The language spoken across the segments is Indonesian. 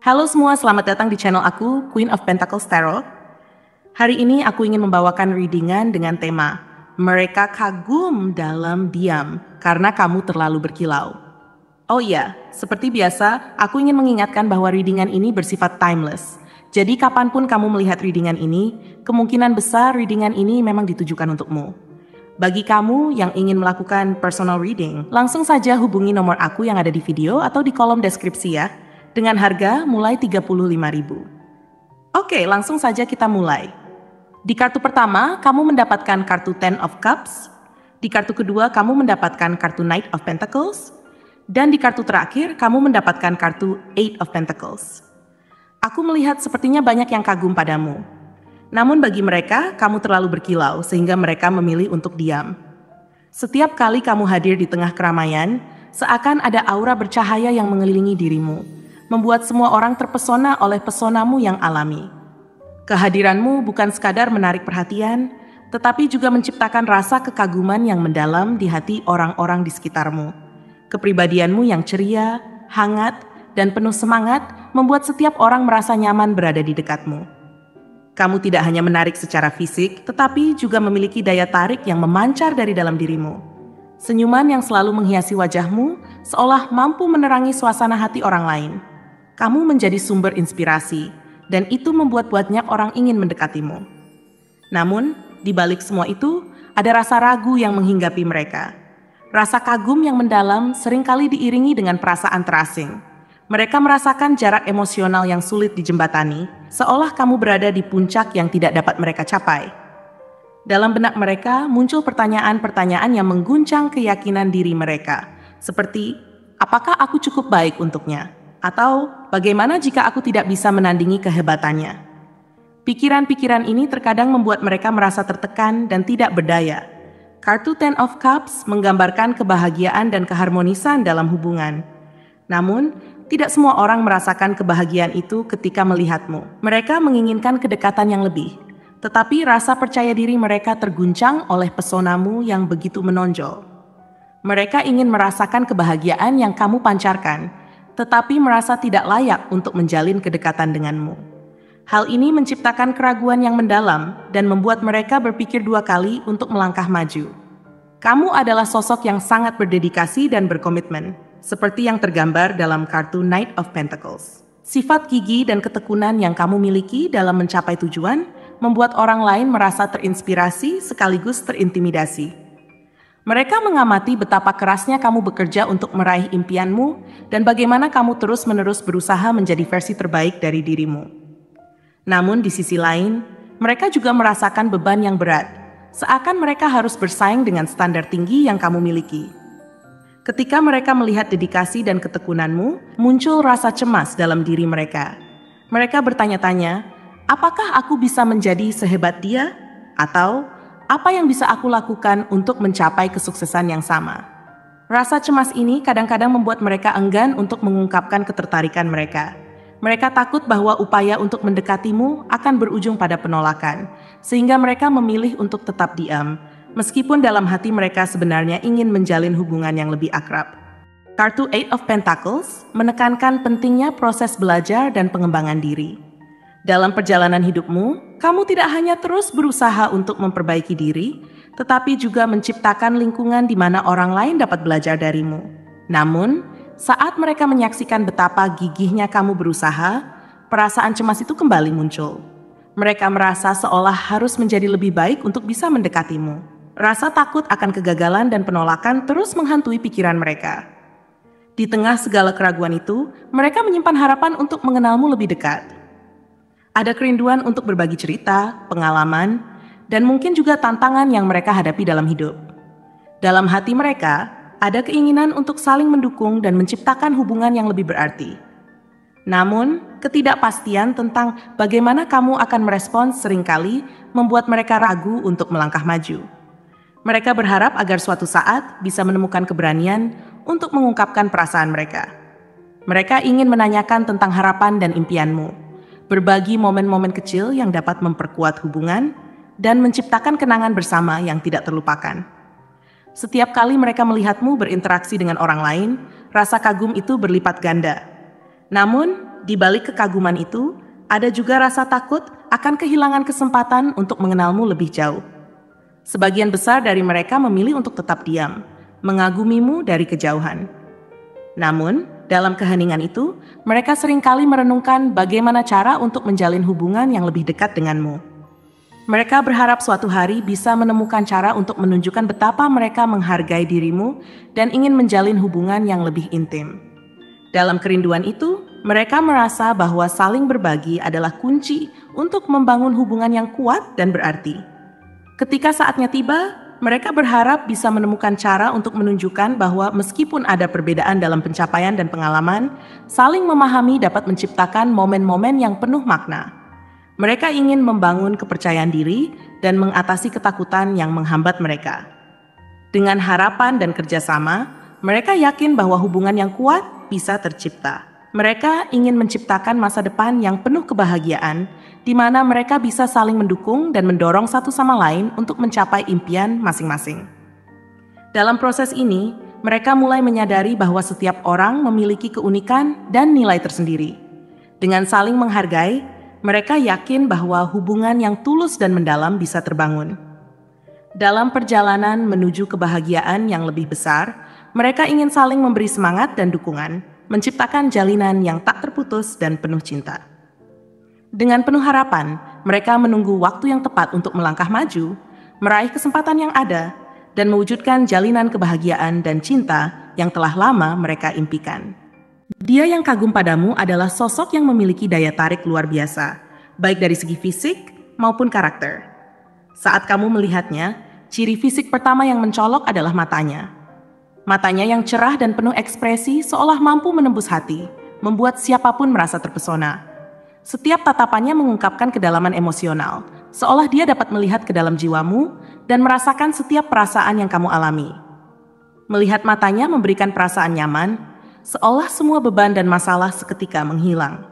Halo semua, selamat datang di channel aku, Queen of Pentacles Tarot. Hari ini aku ingin membawakan readingan dengan tema Mereka kagum dalam diam karena kamu terlalu berkilau. Oh iya, seperti biasa, aku ingin mengingatkan bahwa readingan ini bersifat timeless. Jadi kapanpun kamu melihat readingan ini, kemungkinan besar readingan ini memang ditujukan untukmu. Bagi kamu yang ingin melakukan personal reading, langsung saja hubungi nomor aku yang ada di video atau di kolom deskripsi ya, dengan harga mulai 35.000. Oke, langsung saja kita mulai. Di kartu pertama, kamu mendapatkan kartu Ten of Cups. Di kartu kedua, kamu mendapatkan kartu Knight of Pentacles. Dan di kartu terakhir, kamu mendapatkan kartu Eight of Pentacles. Aku melihat sepertinya banyak yang kagum padamu. Namun bagi mereka, kamu terlalu berkilau sehingga mereka memilih untuk diam. Setiap kali kamu hadir di tengah keramaian, seakan ada aura bercahaya yang mengelilingi dirimu, membuat semua orang terpesona oleh pesonamu yang alami. Kehadiranmu bukan sekadar menarik perhatian, tetapi juga menciptakan rasa kekaguman yang mendalam di hati orang-orang di sekitarmu. Kepribadianmu yang ceria, hangat, dan penuh semangat membuat setiap orang merasa nyaman berada di dekatmu. Kamu tidak hanya menarik secara fisik, tetapi juga memiliki daya tarik yang memancar dari dalam dirimu. Senyuman yang selalu menghiasi wajahmu seolah mampu menerangi suasana hati orang lain. Kamu menjadi sumber inspirasi, dan itu membuat banyak orang ingin mendekatimu. Namun, di balik semua itu, ada rasa ragu yang menghinggapi mereka. Rasa kagum yang mendalam seringkali diiringi dengan perasaan terasing. Mereka merasakan jarak emosional yang sulit dijembatani, seolah kamu berada di puncak yang tidak dapat mereka capai. Dalam benak mereka muncul pertanyaan-pertanyaan yang mengguncang keyakinan diri mereka, seperti, apakah aku cukup baik untuknya? Atau, bagaimana jika aku tidak bisa menandingi kehebatannya? Pikiran-pikiran ini terkadang membuat mereka merasa tertekan dan tidak berdaya. Kartu Ten of Cups menggambarkan kebahagiaan dan keharmonisan dalam hubungan. Namun, tidak semua orang merasakan kebahagiaan itu ketika melihatmu. Mereka menginginkan kedekatan yang lebih, tetapi rasa percaya diri mereka terguncang oleh pesonamu yang begitu menonjol. Mereka ingin merasakan kebahagiaan yang kamu pancarkan, tetapi merasa tidak layak untuk menjalin kedekatan denganmu. Hal ini menciptakan keraguan yang mendalam dan membuat mereka berpikir dua kali untuk melangkah maju. Kamu adalah sosok yang sangat berdedikasi dan berkomitmen, seperti yang tergambar dalam kartu Knight of Pentacles. Sifat gigih dan ketekunan yang kamu miliki dalam mencapai tujuan membuat orang lain merasa terinspirasi sekaligus terintimidasi. Mereka mengamati betapa kerasnya kamu bekerja untuk meraih impianmu dan bagaimana kamu terus-menerus berusaha menjadi versi terbaik dari dirimu. Namun di sisi lain, mereka juga merasakan beban yang berat, seakan mereka harus bersaing dengan standar tinggi yang kamu miliki. Ketika mereka melihat dedikasi dan ketekunanmu, muncul rasa cemas dalam diri mereka. Mereka bertanya-tanya, apakah aku bisa menjadi sehebat dia? Atau, apa yang bisa aku lakukan untuk mencapai kesuksesan yang sama? Rasa cemas ini kadang-kadang membuat mereka enggan untuk mengungkapkan ketertarikan mereka. Mereka takut bahwa upaya untuk mendekatimu akan berujung pada penolakan, sehingga mereka memilih untuk tetap diam, meskipun dalam hati mereka sebenarnya ingin menjalin hubungan yang lebih akrab. Kartu Eight of Pentacles menekankan pentingnya proses belajar dan pengembangan diri. Dalam perjalanan hidupmu, kamu tidak hanya terus berusaha untuk memperbaiki diri, tetapi juga menciptakan lingkungan di mana orang lain dapat belajar darimu. Namun, saat mereka menyaksikan betapa gigihnya kamu berusaha, perasaan cemas itu kembali muncul. Mereka merasa seolah harus menjadi lebih baik untuk bisa mendekatimu. Rasa takut akan kegagalan dan penolakan terus menghantui pikiran mereka. Di tengah segala keraguan itu, mereka menyimpan harapan untuk mengenalmu lebih dekat. Ada kerinduan untuk berbagi cerita, pengalaman, dan mungkin juga tantangan yang mereka hadapi dalam hidup. Dalam hati mereka, ada keinginan untuk saling mendukung dan menciptakan hubungan yang lebih berarti. Namun, ketidakpastian tentang bagaimana kamu akan merespons seringkali membuat mereka ragu untuk melangkah maju. Mereka berharap agar suatu saat bisa menemukan keberanian untuk mengungkapkan perasaan mereka. Mereka ingin menanyakan tentang harapan dan impianmu, berbagi momen-momen kecil yang dapat memperkuat hubungan, dan menciptakan kenangan bersama yang tidak terlupakan. Setiap kali mereka melihatmu berinteraksi dengan orang lain, rasa kagum itu berlipat ganda. Namun, Di balik kekaguman itu, ada juga rasa takut akan kehilangan kesempatan untuk mengenalmu lebih jauh. Sebagian besar dari mereka memilih untuk tetap diam, mengagumimu dari kejauhan. Namun, dalam keheningan itu, mereka seringkali merenungkan bagaimana cara untuk menjalin hubungan yang lebih dekat denganmu. Mereka berharap suatu hari bisa menemukan cara untuk menunjukkan betapa mereka menghargai dirimu dan ingin menjalin hubungan yang lebih intim. Dalam kerinduan itu, mereka merasa bahwa saling berbagi adalah kunci untuk membangun hubungan yang kuat dan berarti. Ketika saatnya tiba, mereka berharap bisa menemukan cara untuk menunjukkan bahwa meskipun ada perbedaan dalam pencapaian dan pengalaman, saling memahami dapat menciptakan momen-momen yang penuh makna. Mereka ingin membangun kepercayaan diri dan mengatasi ketakutan yang menghambat mereka. Dengan harapan dan kerjasama, mereka yakin bahwa hubungan yang kuat bisa tercipta. Mereka ingin menciptakan masa depan yang penuh kebahagiaan, di mana mereka bisa saling mendukung dan mendorong satu sama lain untuk mencapai impian masing-masing. Dalam proses ini, mereka mulai menyadari bahwa setiap orang memiliki keunikan dan nilai tersendiri. Dengan saling menghargai, mereka yakin bahwa hubungan yang tulus dan mendalam bisa terbangun. Dalam perjalanan menuju kebahagiaan yang lebih besar, mereka ingin saling memberi semangat dan dukungan, menciptakan jalinan yang tak terputus dan penuh cinta. Dengan penuh harapan, mereka menunggu waktu yang tepat untuk melangkah maju, meraih kesempatan yang ada, dan mewujudkan jalinan kebahagiaan dan cinta yang telah lama mereka impikan. Dia yang kagum padamu adalah sosok yang memiliki daya tarik luar biasa, baik dari segi fisik maupun karakter. Saat kamu melihatnya, ciri fisik pertama yang mencolok adalah matanya. Matanya yang cerah dan penuh ekspresi seolah mampu menembus hati, membuat siapapun merasa terpesona. Setiap tatapannya mengungkapkan kedalaman emosional, seolah dia dapat melihat ke dalam jiwamu dan merasakan setiap perasaan yang kamu alami. Melihat matanya memberikan perasaan nyaman, seolah semua beban dan masalah seketika menghilang.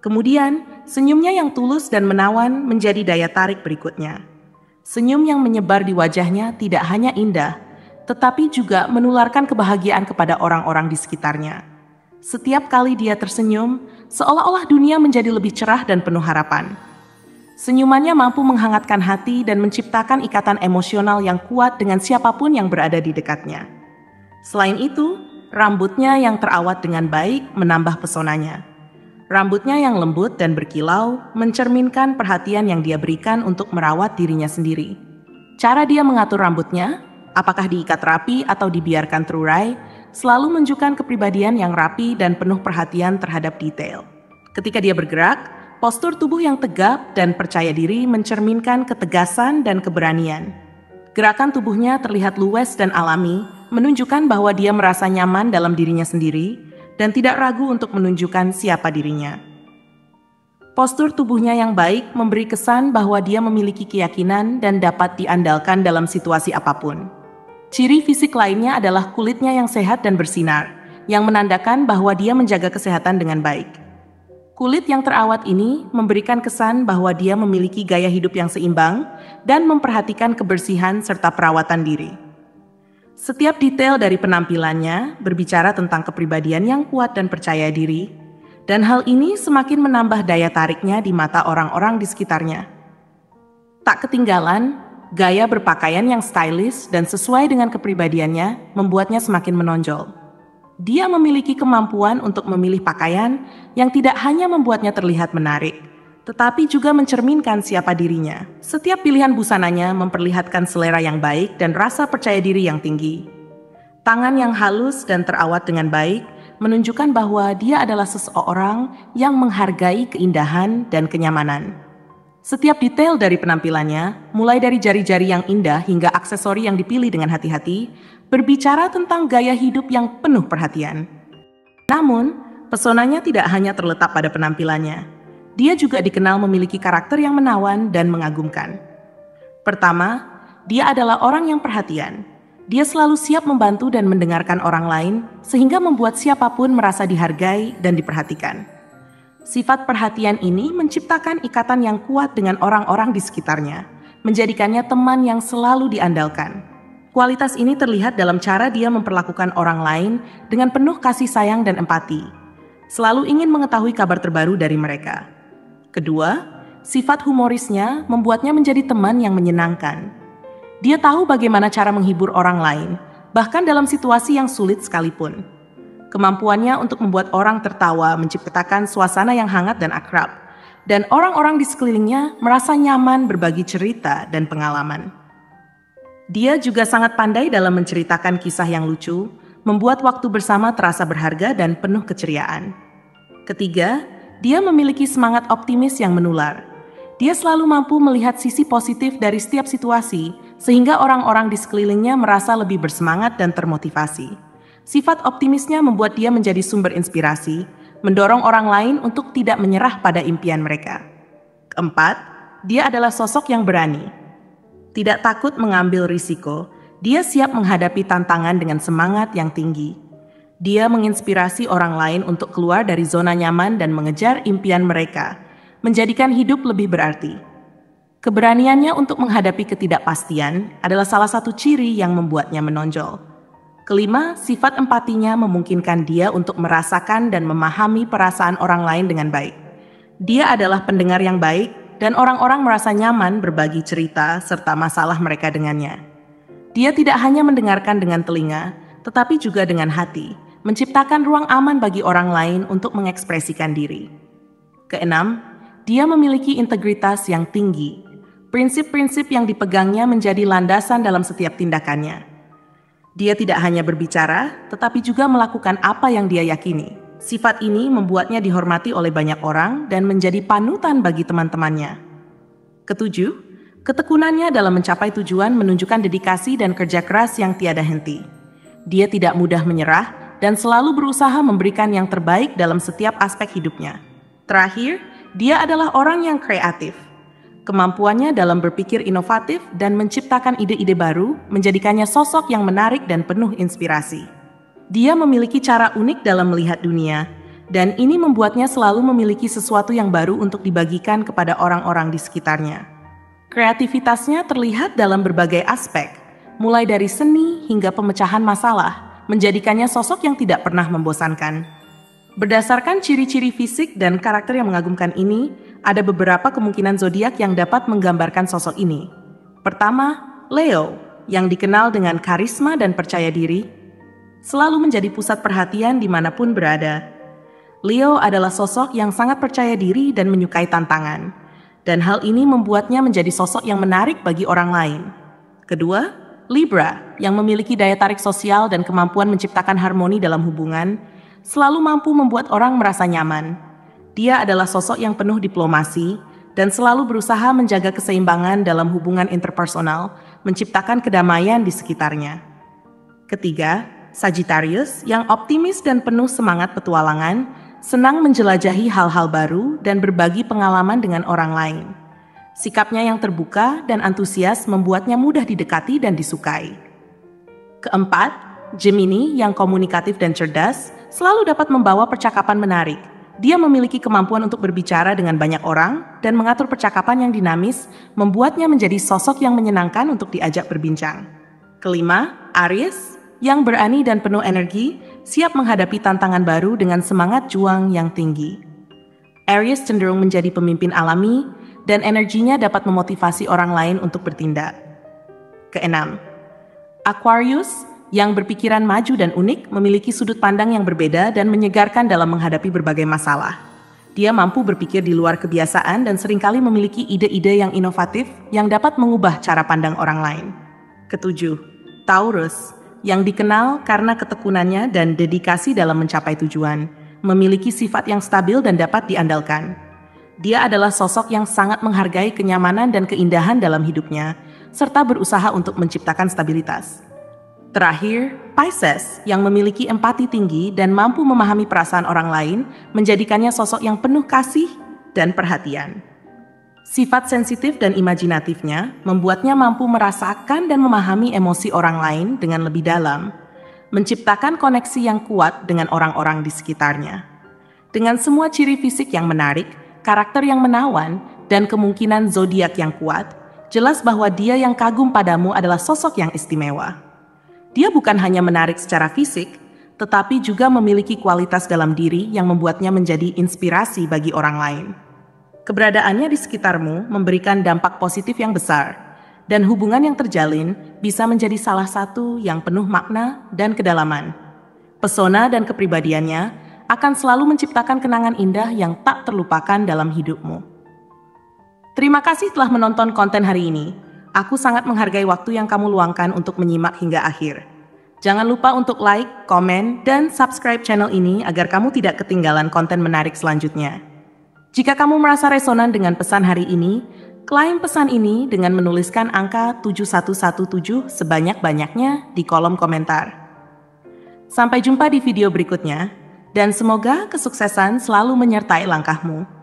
Kemudian, senyumnya yang tulus dan menawan menjadi daya tarik berikutnya. Senyum yang menyebar di wajahnya tidak hanya indah, tetapi juga menularkan kebahagiaan kepada orang-orang di sekitarnya. Setiap kali dia tersenyum, seolah-olah dunia menjadi lebih cerah dan penuh harapan. Senyumannya mampu menghangatkan hati dan menciptakan ikatan emosional yang kuat dengan siapapun yang berada di dekatnya. Selain itu, rambutnya yang terawat dengan baik menambah pesonanya. Rambutnya yang lembut dan berkilau mencerminkan perhatian yang dia berikan untuk merawat dirinya sendiri. Cara dia mengatur rambutnya, apakah diikat rapi atau dibiarkan terurai, selalu menunjukkan kepribadian yang rapi dan penuh perhatian terhadap detail. Ketika dia bergerak, postur tubuh yang tegap dan percaya diri mencerminkan ketegasan dan keberanian. Gerakan tubuhnya terlihat luwes dan alami, menunjukkan bahwa dia merasa nyaman dalam dirinya sendiri dan tidak ragu untuk menunjukkan siapa dirinya. Postur tubuhnya yang baik memberi kesan bahwa dia memiliki keyakinan dan dapat diandalkan dalam situasi apapun. Ciri fisik lainnya adalah kulitnya yang sehat dan bersinar, yang menandakan bahwa dia menjaga kesehatan dengan baik. Kulit yang terawat ini memberikan kesan bahwa dia memiliki gaya hidup yang seimbang dan memperhatikan kebersihan serta perawatan diri. Setiap detail dari penampilannya berbicara tentang kepribadian yang kuat dan percaya diri, dan hal ini semakin menambah daya tariknya di mata orang-orang di sekitarnya. Tak ketinggalan, gaya berpakaian yang stylish dan sesuai dengan kepribadiannya membuatnya semakin menonjol. Dia memiliki kemampuan untuk memilih pakaian yang tidak hanya membuatnya terlihat menarik, tetapi juga mencerminkan siapa dirinya. Setiap pilihan busananya memperlihatkan selera yang baik dan rasa percaya diri yang tinggi. Tangan yang halus dan terawat dengan baik menunjukkan bahwa dia adalah seseorang yang menghargai keindahan dan kenyamanan. Setiap detail dari penampilannya, mulai dari jari-jari yang indah hingga aksesori yang dipilih dengan hati-hati, berbicara tentang gaya hidup yang penuh perhatian. Namun, pesonanya tidak hanya terletak pada penampilannya. Dia juga dikenal memiliki karakter yang menawan dan mengagumkan. Pertama, dia adalah orang yang perhatian. Dia selalu siap membantu dan mendengarkan orang lain, sehingga membuat siapapun merasa dihargai dan diperhatikan. Sifat perhatian ini menciptakan ikatan yang kuat dengan orang-orang di sekitarnya, menjadikannya teman yang selalu diandalkan. Kualitas ini terlihat dalam cara dia memperlakukan orang lain dengan penuh kasih sayang dan empati. selalu ingin mengetahui kabar terbaru dari mereka. Kedua, sifat humorisnya membuatnya menjadi teman yang menyenangkan. Dia tahu bagaimana cara menghibur orang lain, bahkan dalam situasi yang sulit sekalipun. Kemampuannya untuk membuat orang tertawa menciptakan suasana yang hangat dan akrab, dan orang-orang di sekelilingnya merasa nyaman berbagi cerita dan pengalaman. Dia juga sangat pandai dalam menceritakan kisah yang lucu, membuat waktu bersama terasa berharga dan penuh keceriaan. Ketiga, dia memiliki semangat optimis yang menular. Dia selalu mampu melihat sisi positif dari setiap situasi, sehingga orang-orang di sekelilingnya merasa lebih bersemangat dan termotivasi. Sifat optimisnya membuat dia menjadi sumber inspirasi, mendorong orang lain untuk tidak menyerah pada impian mereka. Keempat, dia adalah sosok yang berani. Tidak takut mengambil risiko, dia siap menghadapi tantangan dengan semangat yang tinggi. Dia menginspirasi orang lain untuk keluar dari zona nyaman dan mengejar impian mereka, menjadikan hidup lebih berarti. Keberaniannya untuk menghadapi ketidakpastian adalah salah satu ciri yang membuatnya menonjol. Kelima, sifat empatinya memungkinkan dia untuk merasakan dan memahami perasaan orang lain dengan baik. Dia adalah pendengar yang baik dan orang-orang merasa nyaman berbagi cerita serta masalah mereka dengannya. Dia tidak hanya mendengarkan dengan telinga, tetapi juga dengan hati, menciptakan ruang aman bagi orang lain untuk mengekspresikan diri. Keenam, dia memiliki integritas yang tinggi. Prinsip-prinsip yang dipegangnya menjadi landasan dalam setiap tindakannya. Dia tidak hanya berbicara, tetapi juga melakukan apa yang dia yakini. Sifat ini membuatnya dihormati oleh banyak orang dan menjadi panutan bagi teman-temannya. Ketujuh, ketekunannya dalam mencapai tujuan menunjukkan dedikasi dan kerja keras yang tiada henti. Dia tidak mudah menyerah dan selalu berusaha memberikan yang terbaik dalam setiap aspek hidupnya. Terakhir, dia adalah orang yang kreatif. Kemampuannya dalam berpikir inovatif dan menciptakan ide-ide baru menjadikannya sosok yang menarik dan penuh inspirasi. Dia memiliki cara unik dalam melihat dunia, dan ini membuatnya selalu memiliki sesuatu yang baru untuk dibagikan kepada orang-orang di sekitarnya. Kreativitasnya terlihat dalam berbagai aspek, mulai dari seni hingga pemecahan masalah, menjadikannya sosok yang tidak pernah membosankan. Berdasarkan ciri-ciri fisik dan karakter yang mengagumkan ini, ada beberapa kemungkinan zodiak yang dapat menggambarkan sosok ini. Pertama, Leo, yang dikenal dengan karisma dan percaya diri, selalu menjadi pusat perhatian dimanapun berada. Leo adalah sosok yang sangat percaya diri dan menyukai tantangan, dan hal ini membuatnya menjadi sosok yang menarik bagi orang lain. Kedua, Libra, yang memiliki daya tarik sosial dan kemampuan menciptakan harmoni dalam hubungan, selalu mampu membuat orang merasa nyaman. Dia adalah sosok yang penuh diplomasi dan selalu berusaha menjaga keseimbangan dalam hubungan interpersonal, menciptakan kedamaian di sekitarnya. Ketiga, Sagittarius yang optimis dan penuh semangat petualangan, senang menjelajahi hal-hal baru dan berbagi pengalaman dengan orang lain. Sikapnya yang terbuka dan antusias membuatnya mudah didekati dan disukai. Keempat, Gemini yang komunikatif dan cerdas, selalu dapat membawa percakapan menarik. Dia memiliki kemampuan untuk berbicara dengan banyak orang dan mengatur percakapan yang dinamis, membuatnya menjadi sosok yang menyenangkan untuk diajak berbincang. Kelima, Aries, yang berani dan penuh energi, siap menghadapi tantangan baru dengan semangat juang yang tinggi. Aries cenderung menjadi pemimpin alami, dan energinya dapat memotivasi orang lain untuk bertindak. Keenam, Aquarius, yang berpikiran maju dan unik, memiliki sudut pandang yang berbeda dan menyegarkan dalam menghadapi berbagai masalah. Dia mampu berpikir di luar kebiasaan dan seringkali memiliki ide-ide yang inovatif yang dapat mengubah cara pandang orang lain. Ketujuh, Taurus, yang dikenal karena ketekunannya dan dedikasi dalam mencapai tujuan, memiliki sifat yang stabil dan dapat diandalkan. Dia adalah sosok yang sangat menghargai kenyamanan dan keindahan dalam hidupnya, serta berusaha untuk menciptakan stabilitas. Terakhir, Pisces yang memiliki empati tinggi dan mampu memahami perasaan orang lain menjadikannya sosok yang penuh kasih dan perhatian. Sifat sensitif dan imajinatifnya membuatnya mampu merasakan dan memahami emosi orang lain dengan lebih dalam, menciptakan koneksi yang kuat dengan orang-orang di sekitarnya. Dengan semua ciri fisik yang menarik, karakter yang menawan, dan kemungkinan zodiak yang kuat, jelas bahwa dia yang kagum padamu adalah sosok yang istimewa. Dia bukan hanya menarik secara fisik, tetapi juga memiliki kualitas dalam diri yang membuatnya menjadi inspirasi bagi orang lain. Keberadaannya di sekitarmu memberikan dampak positif yang besar, dan hubungan yang terjalin bisa menjadi salah satu yang penuh makna dan kedalaman. Pesona dan kepribadiannya akan selalu menciptakan kenangan indah yang tak terlupakan dalam hidupmu. Terima kasih telah menonton konten hari ini. Aku sangat menghargai waktu yang kamu luangkan untuk menyimak hingga akhir. Jangan lupa untuk like, komen, dan subscribe channel ini agar kamu tidak ketinggalan konten menarik selanjutnya. Jika kamu merasa resonan dengan pesan hari ini, klaim pesan ini dengan menuliskan angka 7117 sebanyak-banyaknya di kolom komentar. Sampai jumpa di video berikutnya, dan semoga kesuksesan selalu menyertai langkahmu.